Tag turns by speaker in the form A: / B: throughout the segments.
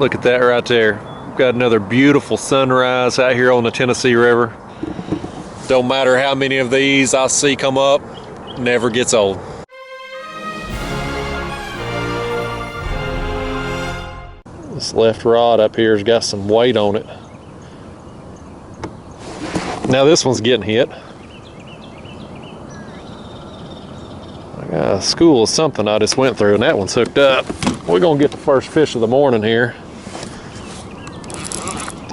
A: Look at that right there. We've got another beautiful sunrise out here on the Tennessee River. Don't matter how many of these I see come up, never gets old. This left rod up here has got some weight on it. Now this one's getting hit. I got a school of something I just went through, and that one's hooked up. We're gonna get the first fish of the morning here.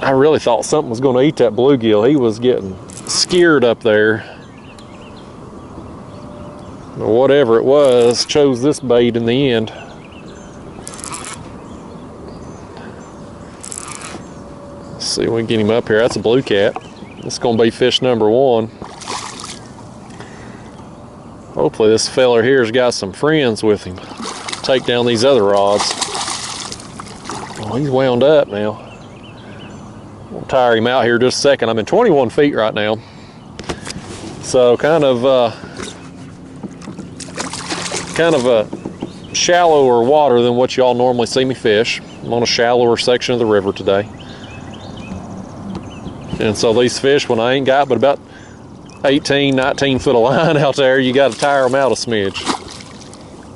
A: I really thought something was gonna eat that bluegill. He was getting scared up there. But whatever it was, chose this bait in the end. Let's see if we can get him up here. That's a blue cat. This is gonna be fish number one. Hopefully this feller here's got some friends with him. Take down these other rods. Oh, he's wound up now. We'll tire him out here just a second. I'm in 21 feet right now. So kind of a shallower water than what y'all normally see me fish. I'm on a shallower section of the river today. And so these fish, when I ain't got but about 18, 19 foot of line out there, you got to tire them out a smidge.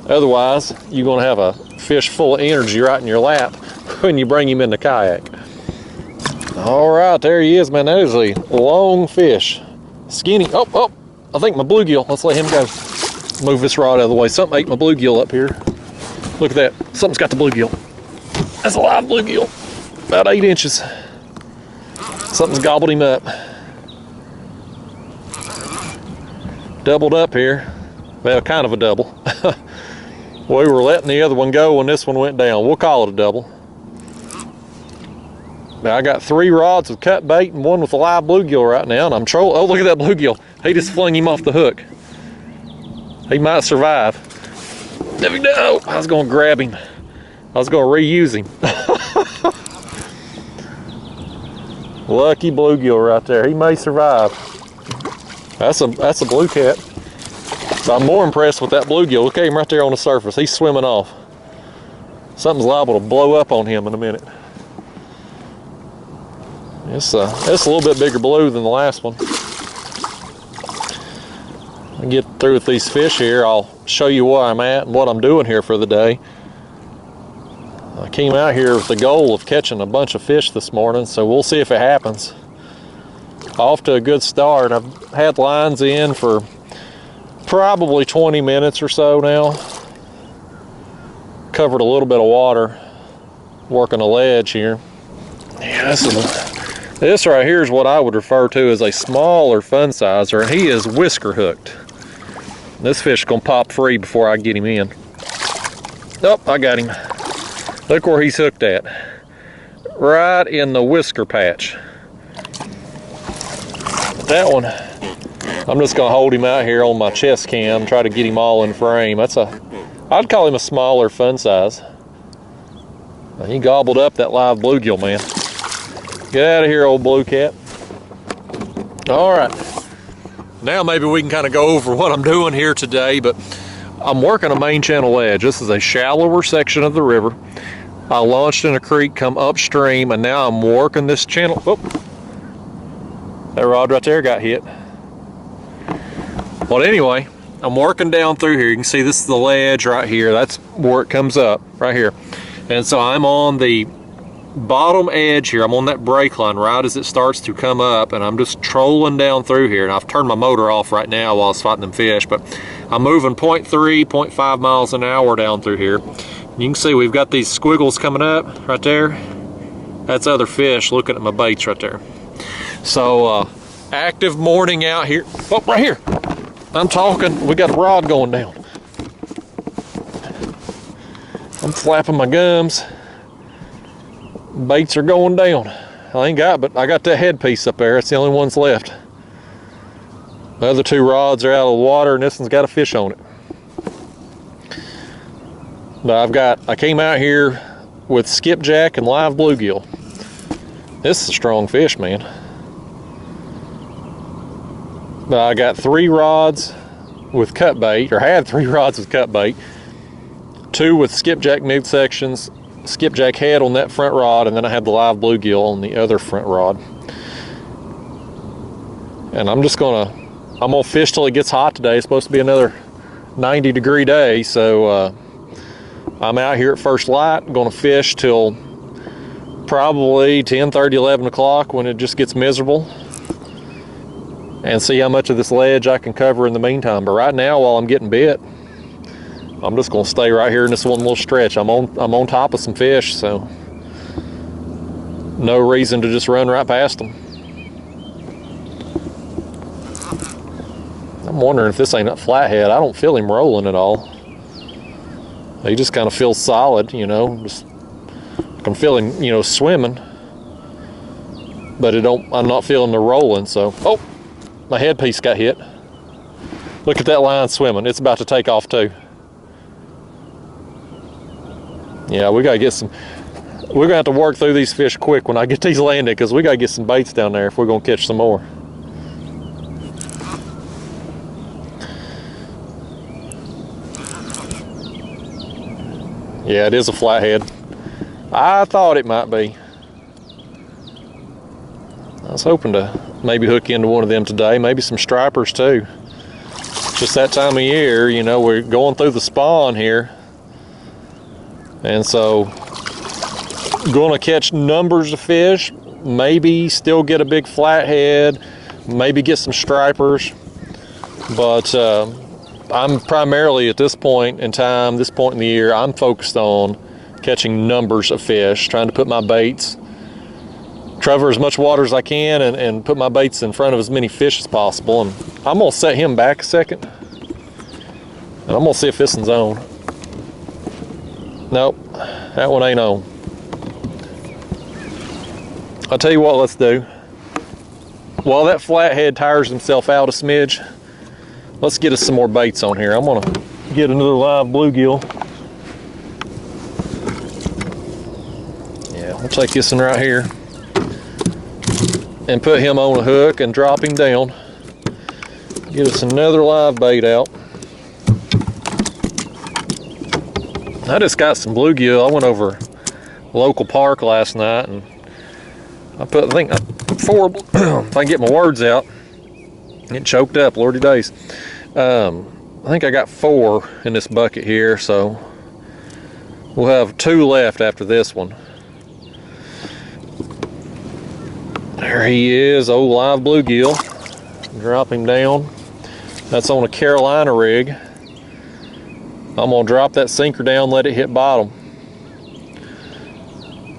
A: Otherwise, you're going to have a fish full of energy right in your lap when you bring him in the kayak. All right, there he is, man. That is a long fish. Skinny. Oh, I think my bluegill. Let's let him go. Move this rod out of the way. Something ate my bluegill up here. Look at that. Something's got the bluegill. That's a live bluegill. About 8 inches. Something's gobbled him up. Doubled up here. Well, kind of a double. We were letting the other one go when this one went down. We'll call it a double. Now I got 3 rods with cut bait and 1 with a live bluegill right now, and I'm trolling. Oh, look at that bluegill. He just flung him off the hook. He might survive. There we go. I was gonna grab him. I was gonna reuse him. Lucky bluegill right there. He may survive. That's a blue cat. So I'm more impressed with that bluegill. Look at him right there on the surface. He's swimming off. Something's liable to blow up on him in a minute. It's a little bit bigger blue than the last one. I get through with these fish here, I'll show you where I'm at and what I'm doing here for the day. I came out here with the goal of catching a bunch of fish this morning, so we'll see if it happens. Off to a good start. I've had lines in for probably 20 minutes or so now. Covered a little bit of water, working a ledge here. Yeah, this right here is what I would refer to as a smaller fun sizer, and he is whisker hooked. This fish is gonna pop free before I get him in. Oh, I got him. Look where he's hooked at. Right in the whisker patch. That one, I'm just gonna hold him out here on my chest cam, try to get him all in frame. I'd call him a smaller fun size. He gobbled up that live bluegill, man. Get out of here, old blue cat. All right. Now maybe we can kind of go over what I'm doing here today, but I'm working a main channel edge. This is a shallower section of the river. I launched in a creek, come upstream, and now I'm working this channel. Oh, that rod right there got hit. Well, anyway, I'm working down through here. You can see this is the ledge right here. That's where it comes up, right here. And so I'm on the bottom edge here. I'm on that break line right as it starts to come up, and I'm just trolling down through here. And I've turned my motor off right now while I was fighting them fish, but I'm moving 0.3, 0.5 miles an hour down through here. You can see we've got these squiggles coming up right there. That's other fish looking at my baits right there. So active morning out here. Oh, right here. I'm talking. We got a rod going down. I'm flapping my gums. Baits are going down. I got that headpiece up there. It's the only one's left. The other 2 rods are out of the water, and this one's got a fish on it. But I came out here with skipjack and live bluegill. This is a strong fish, man. But I got 3 rods with cut bait, or had 3 rods with cut bait, 2 with skipjack midsections, skipjack head on that front rod, and then I have the live bluegill on the other front rod. And I'm gonna fish till it gets hot today. It's supposed to be another 90-degree day, so I'm out here at first light, gonna fish till probably 10:30, 11 o'clock when it just gets miserable, and see how much of this ledge I can cover in the meantime. But right now, while I'm getting bit, I'm just gonna stay right here in this one little stretch. I'm on top of some fish, so no reason to just run right past them. I'm wondering if this ain't a flathead. I don't feel him rolling at all. He just kind of feels solid, you know. Just I can feel him, you know, swimming, but I'm not feeling the rolling. So, oh, my headpiece got hit. Look at that line swimming. It's about to take off too. Yeah, we gotta get some. We're gonna have to work through these fish quick when I get these landed, because we gotta get some baits down there if we're gonna catch some more. Yeah, it is a flathead. I thought it might be. I was hoping to maybe hook into one of them today, maybe some stripers too. It's just that time of year, you know, we're going through the spawn here. And so, gonna catch numbers of fish, maybe still get a big flathead, maybe get some stripers. But I'm primarily at this point in time, this point in the year, I'm focused on catching numbers of fish, trying to put my baits, cover as much water as I can, and put my baits in front of as many fish as possible. And I'm gonna set him back a second, and I'm gonna see if this one's on. Nope, that one ain't on. I'll tell you what, let's do. While that flathead tires himself out a smidge, let's get us some more baits on here. I'm gonna get another live bluegill. Yeah, we'll take this one right here and put him on a hook and drop him down. Get us another live bait out. I just got some bluegill. I went over a local park last night and I think 4, if I can get my words out, getting choked up, lordy days. I think I got 4 in this bucket here, so we'll have 2 left after this one. There he is, old live bluegill. Drop him down. That's on a Carolina rig. I'm gonna drop that sinker down, let it hit bottom.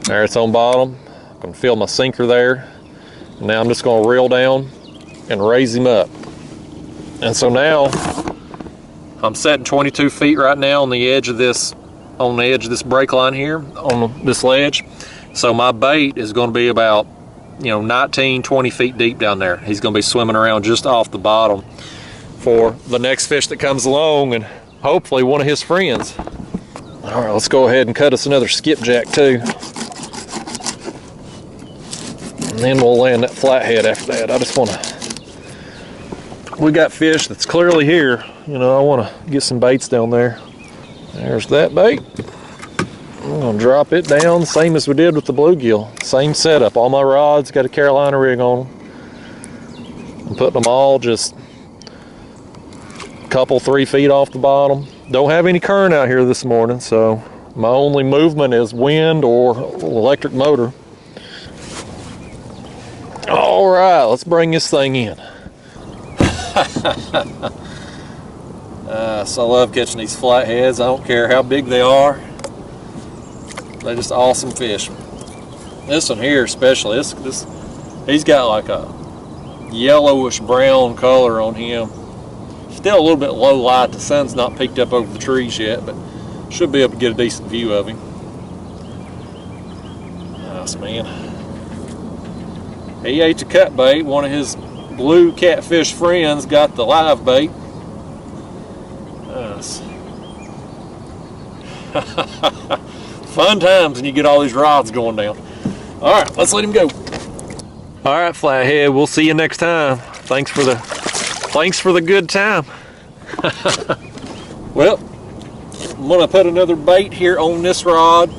A: There, it's on bottom. I can feel my sinker there. Now I'm just gonna reel down and raise him up. And so now I'm setting 22 feet right now on the edge of this break line here on this ledge. So my bait is going to be about, you know, 19, 20 feet deep down there. He's going to be swimming around just off the bottom for the next fish that comes along, and hopefully one of his friends. All right, let's go ahead and cut us another skipjack too. And then we'll land that flathead after that. I just want to, we got fish that's clearly here. You know, I want to get some baits down there. There's that bait. I'm going to drop it down, same as we did with the bluegill. Same setup. All my rods got a Carolina rig on them. I'm putting them all just a couple, 3 feet off the bottom. Don't have any current out here this morning, so my only movement is wind or electric motor. All right, let's bring this thing in. So I love catching these flatheads. I don't care how big they are. They're just awesome fish. This one here especially, he's got like a yellowish brown color on him. Still a little bit low light. The sun's not peeked up over the trees yet, but should be able to get a decent view of him. Nice, man. He ate the cut bait. One of his blue catfish friends got the live bait. Nice. Fun times when you get all these rods going down. All right, let's let him go. All right, flathead, we'll see you next time. Thanks for the good time. Well, I'm gonna put another bait here on this rod,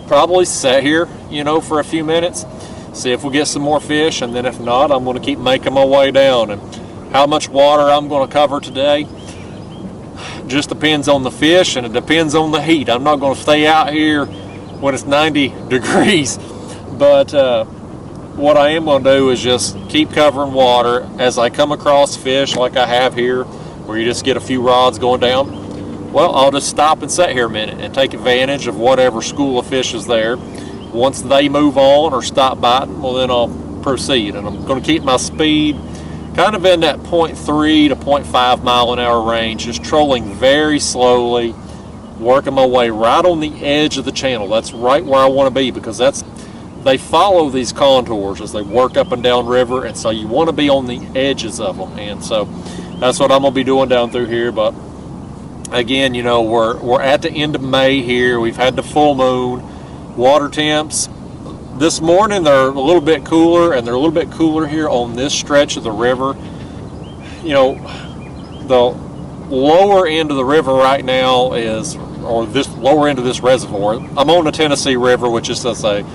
A: probably set here, you know, for a few minutes, see if we get some more fish, and then if not, I'm gonna keep making my way down. And how much water I'm gonna cover today just depends on the fish, and it depends on the heat. I'm not gonna stay out here when it's 90 degrees, but what I am gonna do is just keep covering water as I come across fish like I have here, where you just get a few rods going down. Well, I'll just stop and sit here a minute and take advantage of whatever school of fish is there. Once they move on or stop biting, well, then I'll proceed. And I'm going to keep my speed kind of in that 0.3 to 0.5 mile an hour range, just trolling very slowly, working my way right on the edge of the channel. That's right where I want to be, because they follow these contours as they work up and down river, and so you want to be on the edges of them. And so that's what I'm going to be doing down through here. But again, you know, we're at the end of May here. We've had the full moon. Water temps this morning, they're a little bit cooler, and they're a little bit cooler here on this stretch of the river. You know, the lower end of the river right now is, or this lower end of this reservoir, I'm on the Tennessee River, which is just a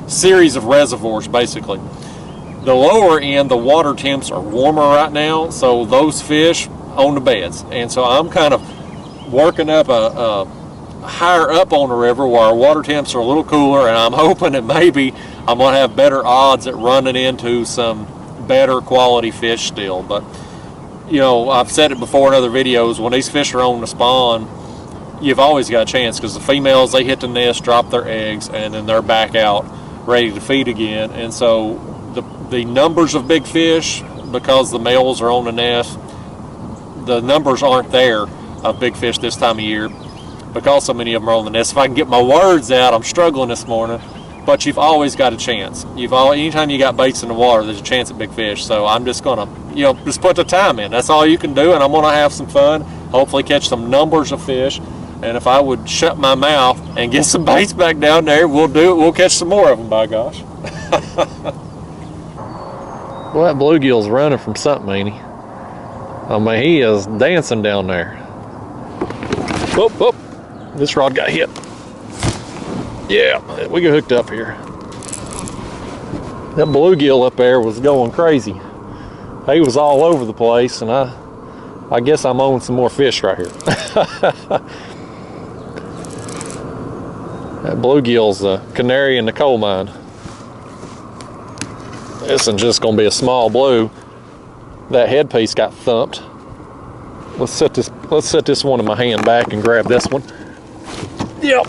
A: series of reservoirs basically. The lower end, the water temps are warmer right now, so those fish on the beds. And so I'm kind of working up a higher up on the river where our water temps are a little cooler, and I'm hoping that maybe I'm going to have better odds at running into some better quality fish still. But you know, I've said it before in other videos, when these fish are on the spawn, you've always got a chance, because the females, they hit the nest, drop their eggs, and then they're back out ready to feed again. And so the numbers of big fish, because the males are on the nest, the numbers aren't there of big fish this time of year, because so many of them are on the nest. If I can get my words out, I'm struggling this morning, but you've always got a chance. Anytime you got baits in the water, there's a chance at big fish. So I'm just gonna, you know, just put the time in. That's all you can do, and I'm gonna have some fun, hopefully catch some numbers of fish. And if I would shut my mouth and get some baits back down there, we'll do it. We'll catch some more of them, by gosh. Well, that bluegill's running from something, ain't he? I mean, he is dancing down there. Whoop, whoop. This rod got hit. Yeah, we got hooked up here. That bluegill up there was going crazy. He was all over the place, and I guess I'm on some more fish right here. That bluegill's the canary in the coal mine. This is just gonna be a small blue. That headpiece got thumped. Let's set this one in my hand back and grab this one. Yep.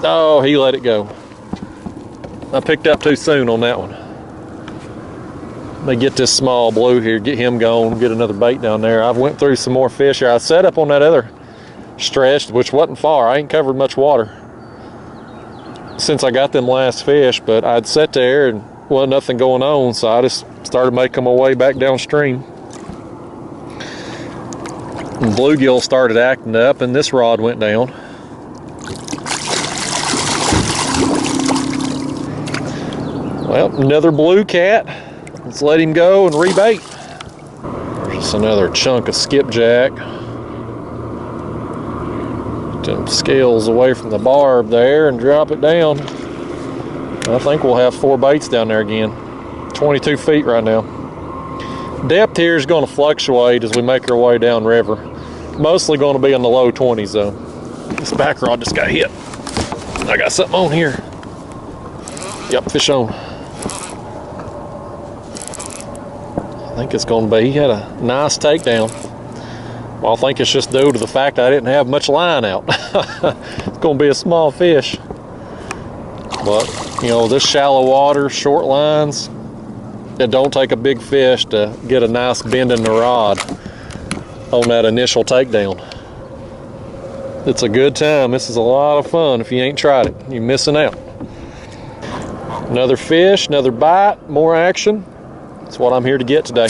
A: Oh, he let it go. I picked up too soon on that one. Let me get this small blue here, get him going, get another bait down there. I've went through some more fish here. I set up on that other stretch, which wasn't far. I ain't covered much water since I got them last fish, but I'd sat there and wasn't nothing going on, so I just started making my way back downstream. And bluegill started acting up, and this rod went down. Well, another blue cat. Let's let him go and rebait. Just another chunk of skipjack. Get them scales away from the barb there and drop it down. I think we'll have 4 baits down there again. 22 feet right now. Depth here is going to fluctuate as we make our way down river. Mostly going to be in the low 20s though. This back rod just got hit. I got something on here. Yep, fish on. I think it's going to be, he had a nice takedown. Well, I think it's just due to the fact I didn't have much line out. It's going to be a small fish. But, you know, this shallow water, short lines, it don't take a big fish to get a nice bend in the rod on that initial takedown. It's a good time. This is a lot of fun. If you ain't tried it, you're missing out. Another fish, another bite, more action. That's what I'm here to get today.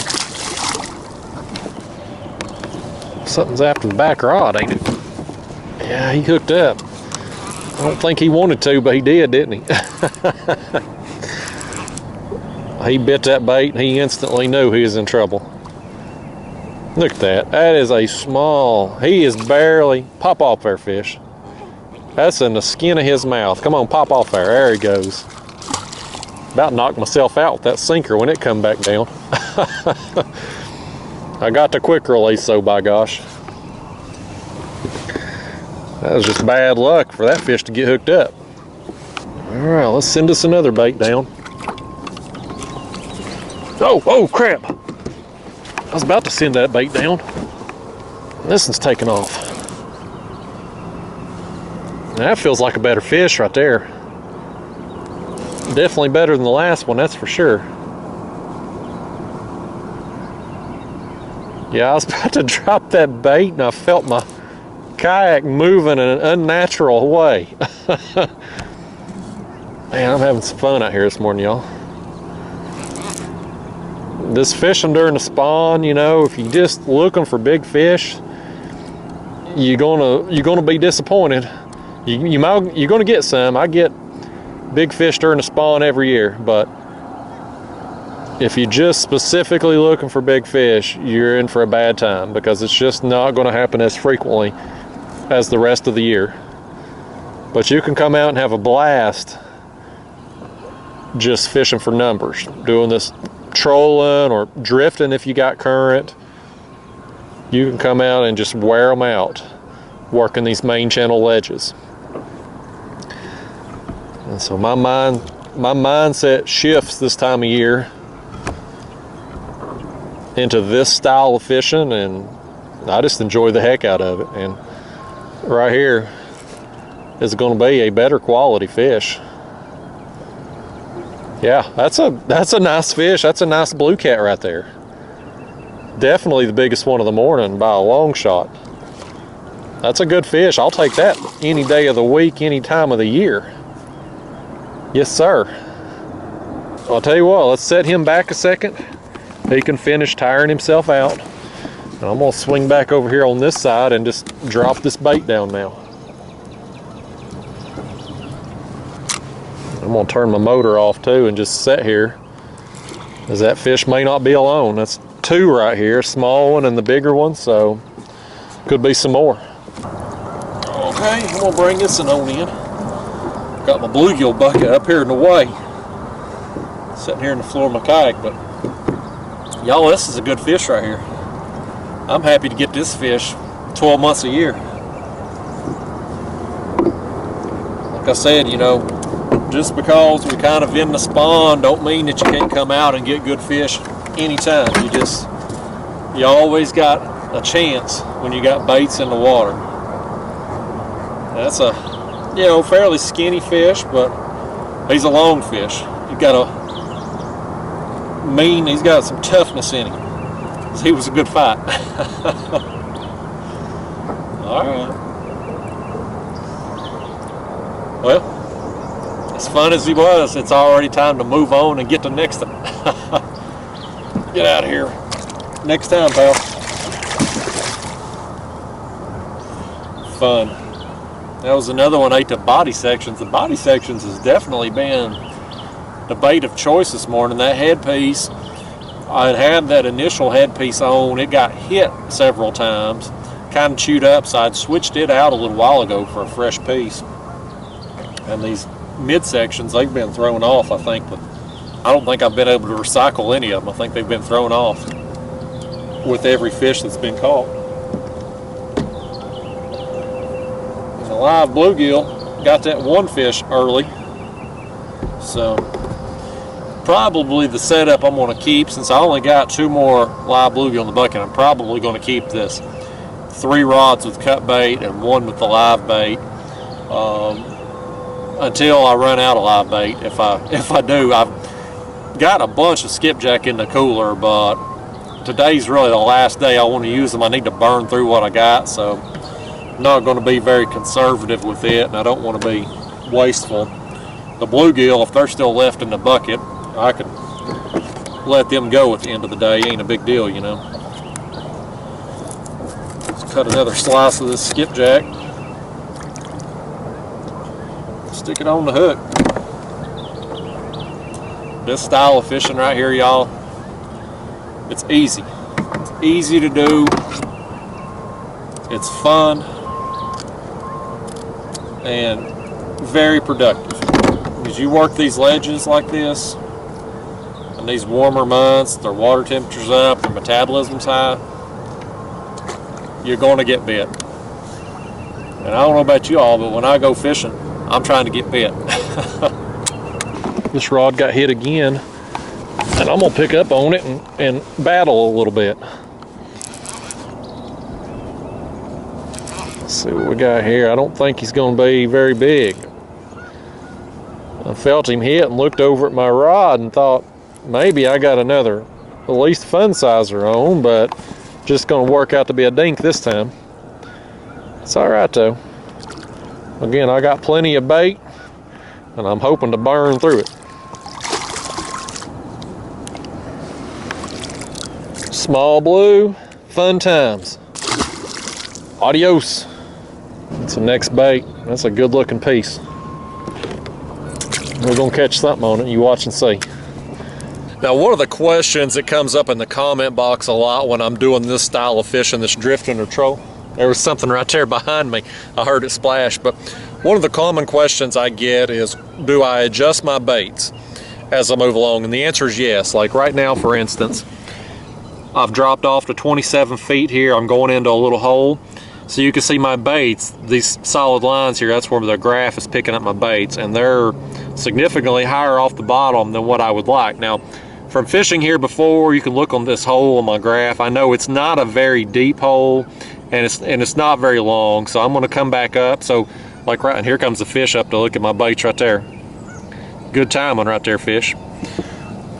A: Something's after the back rod, ain't it? Yeah, he hooked up. I don't think he wanted to, but he did, didn't he? He bit that bait and he instantly knew he was in trouble. Look at that. That is a small, he is barely, pop off there, fish. That's in the skin of his mouth. Come on, pop off there. There he goes. About knocked myself out with that sinker when it come back down. I got the quick release, so by gosh. That was just bad luck for that fish to get hooked up. All right, let's send us another bait down. Oh crap. I was about to send that bait down. This one's taking off. That feels like a better fish right there. Definitely better than the last one, that's for sure. Yeah, I was about to drop that bait and I felt my kayak moving in an unnatural way. Man, I'm having some fun out here this morning, y'all. This fishing during the spawn, you know, if you're just looking for big fish, you're gonna be disappointed. You're gonna get some. I get big fish during the spawn every year, but if you're just specifically looking for big fish, you're in for a bad time because it's just not going to happen as frequently as the rest of the year. But you can come out and have a blast just fishing for numbers, doing this trolling or drifting if you got current. You can come out and just wear them out working these main channel ledges. And so my mindset shifts this time of year into this style of fishing, and I just enjoy the heck out of it. And right here is going to be a better quality fish. Yeah, that's a nice fish. That's a nice blue cat right there. Definitely the biggest one of the morning by a long shot. That's a good fish. I'll take that any day of the week, any time of the year. Yes, sir. I'll tell you what, let's set him back a second. He can finish tiring himself out. And I'm gonna swing back over here on this side and just drop this bait down now. I'm gonna turn my motor off too and just sit here, as that fish may not be alone. That's two right here, small one and the bigger one, so could be some more. Okay, I'm gonna bring this one on in. Got my bluegill bucket up here in the way, sitting here in the floor of my kayak, but y'all, this is a good fish right here. I'm happy to get this fish 12 months a year. Like I said, you know, just because we kind of in the spawn don't mean that you can't come out and get good fish anytime. You always got a chance when you got baits in the water. That's a, you know, fairly skinny fish, but he's a long fish. He's got some toughness in him. He was a good fight. All right. Well, as fun as he was, it's already time to move on and get to next one. Get out of here. Next time, pal. Fun. That was another one, ate the body sections. The body sections has definitely been the bait of choice this morning. That headpiece, I had that initial headpiece on. It got hit several times, kind of chewed up, so I'd switched it out a little while ago for a fresh piece. And these midsections, they've been thrown off, I think, but I don't think I've been able to recycle any of them. I think they've been thrown off with every fish that's been caught. And the live bluegill got that one fish early, so probably the setup I'm going to keep, since I only got 2 more live bluegill in the bucket. I'm probably going to keep this 3 rods with cut bait and 1 with the live bait until I run out of live bait. If I do, I've got a bunch of skipjack in the cooler, but today's really the last day I want to use them. I need to burn through what I got, so I'm not going to be very conservative with it, and I don't want to be wasteful. The bluegill, if they're still left in the bucket, I could let them go at the end of the day. Ain't a big deal, you know. Let's cut another slice of this skipjack. Stick it on the hook. This style of fishing right here, y'all, it's easy. easy to do, it's fun, and very productive. As you work these ledges like this, in these warmer months, their water temperature's up, their metabolism's high, you're going to get bit. And I don't know about you all, but when I go fishing, I'm trying to get bit. This rod got hit again, and I'm gonna pick up on it and battle a little bit. Let's see what we got here. I don't think he's gonna be very big. I felt him hit and looked over at my rod and thought maybe I got another, at least fun sizer on, but just gonna work out to be a dink this time. It's all right though. Again, I got plenty of bait, and I'm hoping to burn through it. Small blue, fun times. Adios. That's the next bait. That's a good looking piece. We're gonna catch something on it. You watch and see. Now, one of the questions that comes up in the comment box a lot when I'm doing this style of fishing, this drifting or troll, there was something right there behind me. I heard it splash, but one of the common questions I get is, do I adjust my baits as I move along? And the answer is yes. Like right now, for instance, I've dropped off to 27 feet here. I'm going into a little hole. So you can see my baits, these solid lines here, that's where the graph is picking up my baits, and they're significantly higher off the bottom than what I would like. Now, from fishing here before, you can look on this hole on my graph. I know it's not a very deep hole, and it's not very long, so I'm gonna come back up. So like right, and here comes the fish up to look at my baits right there. Good timing right there, fish.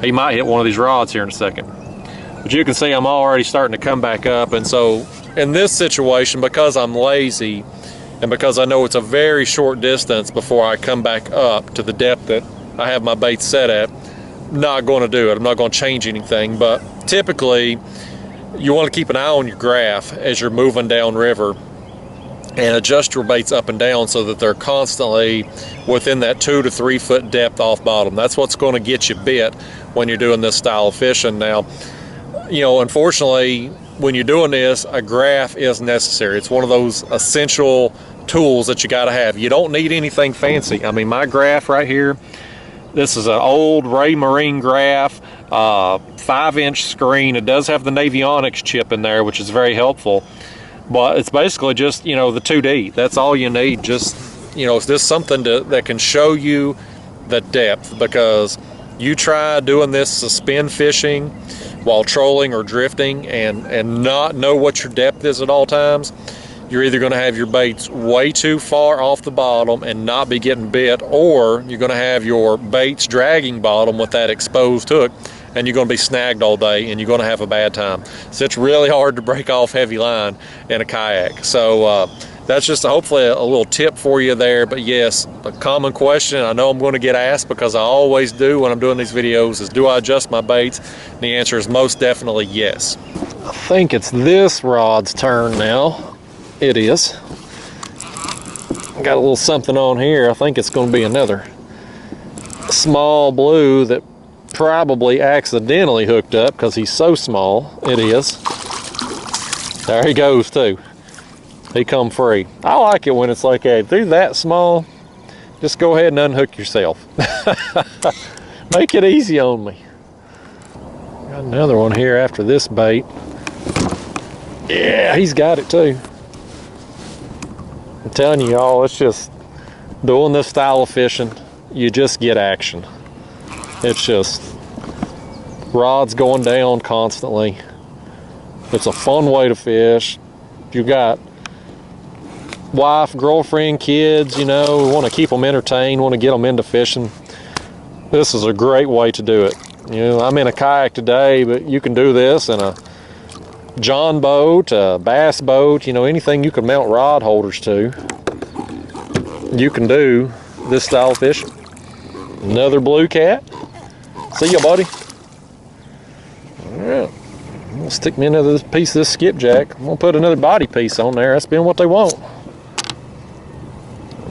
A: He might hit one of these rods here in a second. But you can see I'm already starting to come back up, and so in this situation, because I'm lazy and because I know it's a very short distance before I come back up to the depth that I have my bait set at, I'm not going to do it. I'm not going to change anything, but typically you want to keep an eye on your graph as you're moving down river and adjust your baits up and down so that they're constantly within that 2 to 3 foot depth off bottom. That's what's going to get you bit when you're doing this style of fishing. Now, you know, unfortunately, when you're doing this, a graph is necessary. It's one of those essential tools that you got to have. You don't need anything fancy. I mean, my graph right here, this is an old Ray Marine graph, 5-inch screen. It does have the Navionics chip in there, which is very helpful. But it's basically just, you know, the 2D. That's all you need. Just, you know, it's just something that can show you the depth, because you try doing this suspend fishing while trolling or drifting and not know what your depth is at all times, you're either going to have your baits way too far off the bottom and not be getting bit, or you're going to have your baits dragging bottom with that exposed hook, and you're going to be snagged all day and you're going to have a bad time. So it's really hard to break off heavy line in a kayak. So that's just hopefully a little tip for you there. But yes, a common question I know I'm going to get asked, because I always do when I'm doing these videos, is do I adjust my baits? And the answer is most definitely yes. I think it's this rod's turn now. It is. Got a little something on here. I think it's going to be another small blue that probably accidentally hooked up because he's so small. It is. There he goes too. He come free. I like it when it's like, hey, if they're that small, just go ahead and unhook yourself. Make it easy on me. Got another one here after this bait. Yeah, he's got it too. I'm telling you all, it's just doing this style of fishing, you just get action. It's just rods going down constantly. It's a fun way to fish. You got wife, girlfriend, kids, you know, we want to keep them entertained, want to get them into fishing. This is a great way to do it. You know, I'm in a kayak today, but you can do this in a John boat, a bass boat, you know, anything you can mount rod holders to. You can do this style of fishing. Another blue cat. See ya, buddy. All right. I'm gonna stick me another piece of this skipjack. I'm gonna put another body piece on there. That's been what they want.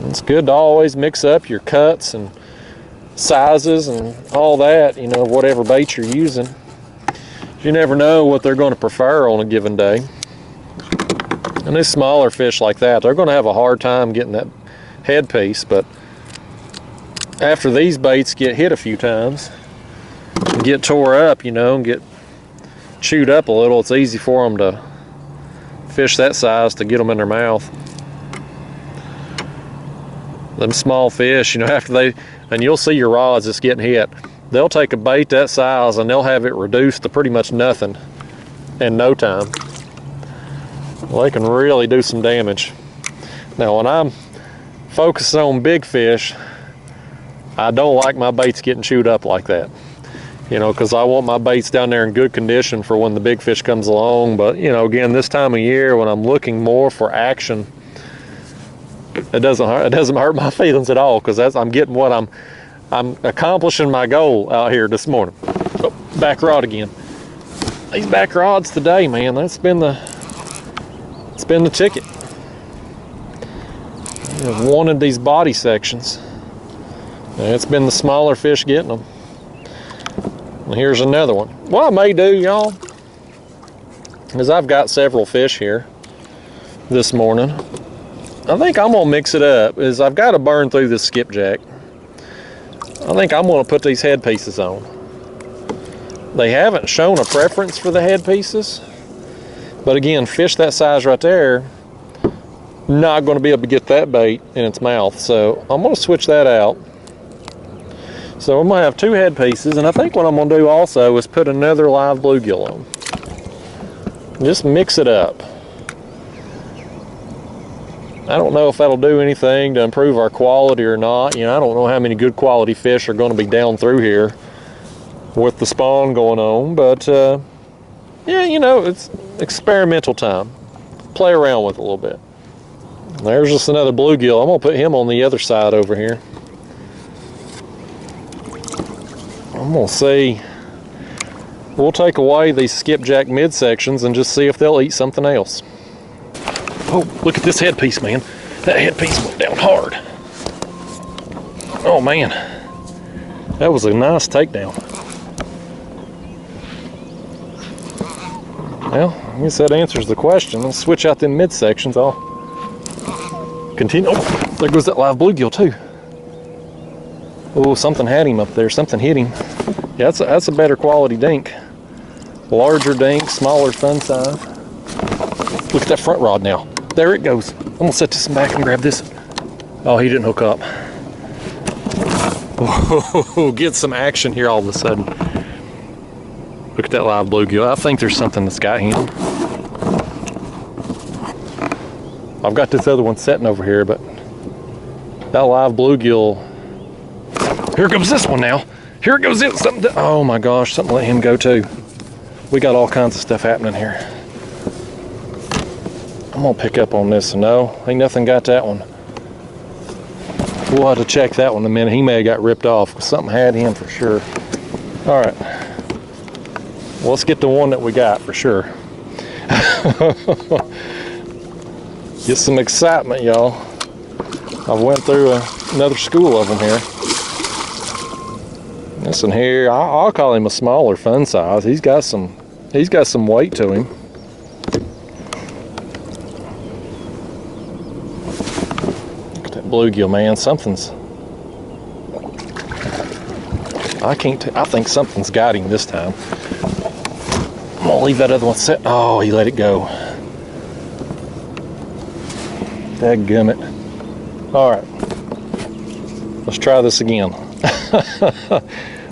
A: It's good to always mix up your cuts and sizes and all that, you know, whatever bait you're using. You never know what they're going to prefer on a given day. And these smaller fish like that, they're going to have a hard time getting that headpiece, but after these baits get hit a few times and get tore up, you know, and get chewed up a little, it's easy for them to fish that size to get them in their mouth. Them small fish, you know, after they, and you'll see your rods just getting hit, they'll take a bait that size and they'll have it reduced to pretty much nothing in no time. Well, they can really do some damage. Now, when I'm focusing on big fish, I don't like my baits getting chewed up like that. You know, because I want my baits down there in good condition for when the big fish comes along. But, you know, again, this time of year when I'm looking more for action, it doesn't hurt my feelings at all, because I'm getting what I'm accomplishing my goal out here this morning. Oh, back rod again. These back rods today, man, it's been the ticket. I've wanted these body sections. And it's been the smaller fish getting them. And here's another one. What I may do, y'all, is I've got several fish here this morning. I think I'm gonna mix it up. Is I've got to burn through this skipjack. I think I'm gonna put these head pieces on. They haven't shown a preference for the head pieces, but again, fish that size right there, not gonna be able to get that bait in its mouth. So I'm gonna switch that out. So I'm gonna have 2 head pieces, and I think what I'm gonna do also is put another live bluegill on. Just mix it up. I don't know if that'll do anything to improve our quality or not. You know, I don't know how many good quality fish are gonna be down through here with the spawn going on, but yeah, you know, it's experimental time. Play around with it a little bit. There's just another bluegill. I'm gonna put him on the other side over here. I'm gonna see, we'll take away these skipjack midsections and just see if they'll eat something else. Oh, look at this headpiece, man. That headpiece went down hard. Oh man, that was a nice takedown. Well, I guess that answers the question. Let's switch out them midsections. I'll continue. Oh, there goes that live bluegill too. Oh, something had him up there. Something hit him. Yeah, that's a better quality dink. Larger dink, smaller fun size. Look at that front rod now. There it goes. I'm gonna set this back and grab this. Oh, he didn't hook up. Whoa, get some action here all of a sudden. Look at that live bluegill. I think there's something that's got him. I've got this other one sitting over here, but that live bluegill. Here comes this one now. Here it goes. Oh my gosh, something let him go too. We got all kinds of stuff happening here. I'm gonna pick up on this. No, ain't nothing got that one. We'll have to check that one in a minute. He may have got ripped off. Something had him for sure. All right. Well, let's get the one that we got for sure. Get some excitement, y'all. I went through another school of them here. This one here, I'll call him a smaller fun size. He's got some weight to him. Look at that bluegill, man. I think something's got him this time. I'm gonna leave that other one set. Oh, he let it go. Dadgummit. All right, let's try this again.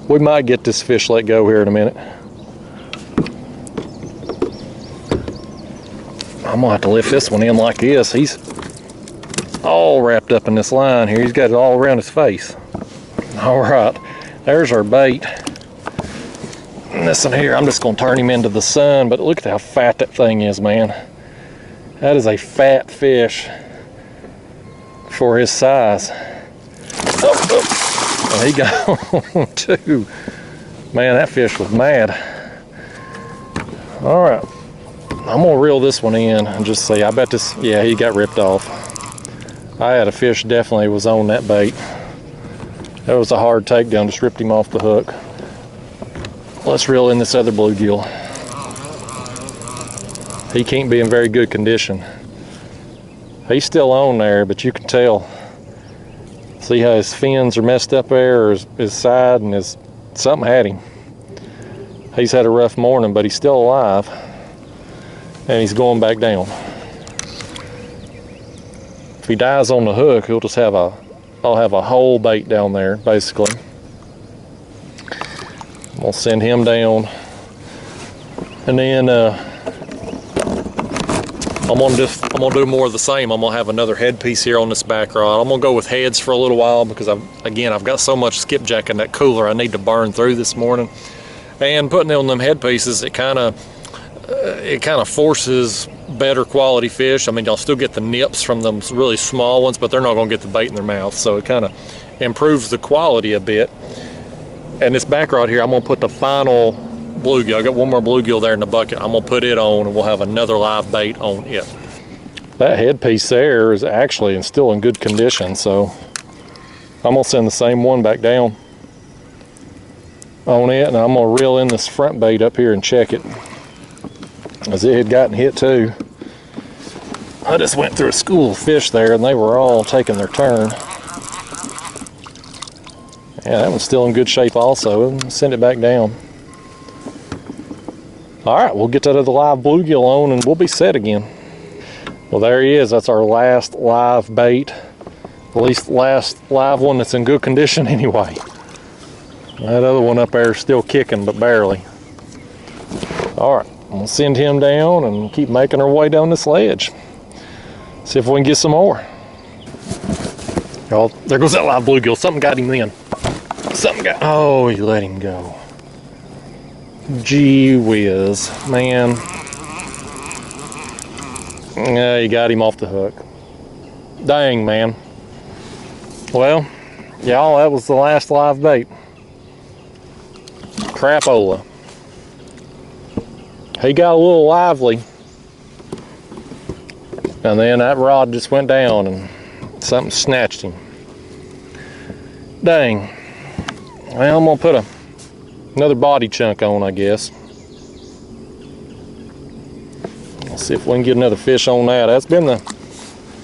A: We might get this fish let go here in a minute. I'm gonna have to lift this one in like this. He's all wrapped up in this line here. He's got it all around his face. All right, there's our bait. And this one here, I'm just gonna turn him into the sun, but look at how fat that thing is, man. That is a fat fish for his size. Oh. Oh, he got too. Man, that fish was mad. All right, I'm gonna reel this one in and just see. I bet this, yeah, he got ripped off. I had a fish definitely was on that bait. That was a hard takedown, just ripped him off the hook. Let's reel in this other bluegill. he can't be in very good condition. He's still on there, but you can tell. See how his fins are messed up there, or his side, and something had him. He's had a rough morning, but he's still alive, and he's going back down. If he dies on the hook, he'll just have I'll have a whole bait down there, basically. I'm gonna send him down, and then I'm gonna do more of the same. I'm gonna have another headpiece here on this back rod. I'm gonna go with heads for a little while because I've got so much skipjack in that cooler I need to burn through this morning. And putting on them headpieces, it kind of forces better quality fish. I mean, y'all still get the nips from them really small ones, but they're not gonna get the bait in their mouth. So it kind of improves the quality a bit. And this back rod here, I'm gonna put the final bluegill. I got one more bluegill there in the bucket. I'm gonna put it on, and we'll have another live bait on it. That headpiece there is actually still in good condition, so I'm gonna send the same one back down on it, and I'm gonna reel in this front bait up here and check it, as it had gotten hit too. I just went through a school of fish there, and they were all taking their turn. Yeah, that one's still in good shape also. Send it back down. All right, we'll get that other live bluegill on, and we'll be set again. Well, there he is. That's our last live bait. At least last live one that's in good condition anyway. That other one up there is still kicking, but barely. All right, I'm gonna send him down and keep making our way down this ledge. See if we can get some more. Oh, there goes that live bluegill. Something got him then. Oh, he let him go. Gee whiz, man. Yeah, you got him off the hook. Dang, man. Well, y'all, that was the last live bait. Crapola. He got a little lively, and then that rod just went down and something snatched him. Dang. Well, I'm gonna put another body chunk on, I guess. Let's see if we can get another fish on that. That's been the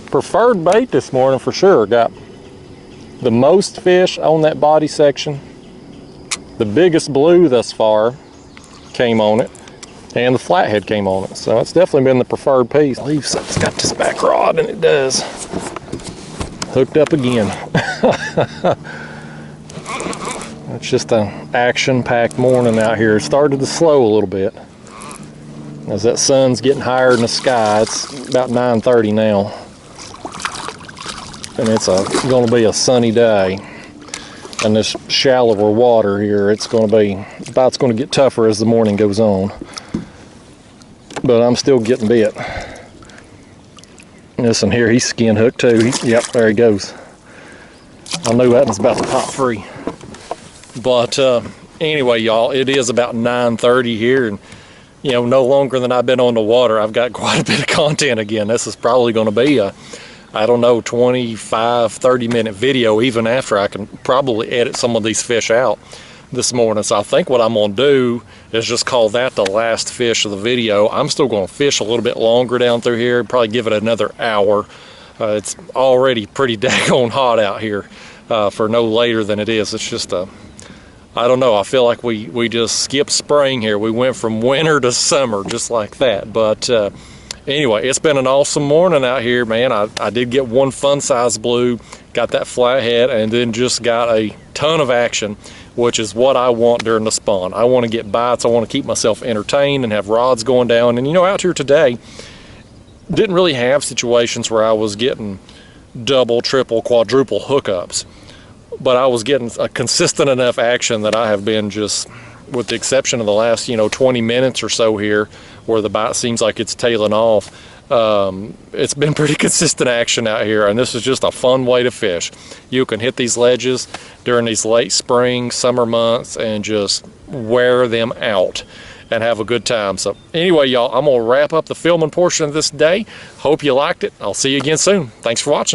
A: preferred bait this morning for sure. Got the most fish on that body section. The biggest blue thus far came on it, and the flathead came on it. So it's definitely been the preferred piece. I believe something's got this back rod, and it does. Hooked up again. It's just an action-packed morning out here. It started to slow a little bit as that sun's getting higher in the sky. It's about 9:30 now, and it's going to be a sunny day. And this shallower water here, it's going to get tougher as the morning goes on. But I'm still getting bit. This one here, he's skin hooked too. Yep, there he goes. I knew that was about to pop free. But anyway, y'all, it is about 9:30 here, and no longer than I've been on the water, I've got quite a bit of content again. This is probably going to be a, I don't know, 25-30 minute video, even after I can probably edit some of these fish out this morning. So I think what I'm going to do is just call that the last fish of the video. I'm still going to fish a little bit longer down through here, probably give it another hour. It's already pretty daggone hot out here for no later than it is. It's just I don't know, I feel like we just skipped spring here. We went from winter to summer just like that. But anyway, it's been an awesome morning out here, man. I did get one fun size blue, got that flathead, and then just got a ton of action, which is what I want during the spawn. I want to get bites, I want to keep myself entertained and have rods going down. And out here today, didn't really have situations where I was getting double, triple, quadruple hookups. But I was getting a consistent enough action that I have been just, with the exception of the last 20 minutes or so here where the bite seems like it's tailing off, it's been pretty consistent action out here, and this is just a fun way to fish. You can hit these ledges during these late spring, summer months and just wear them out and have a good time. So anyway, y'all, I'm gonna wrap up the filming portion of this day. Hope you liked it. I'll see you again soon. Thanks for watching.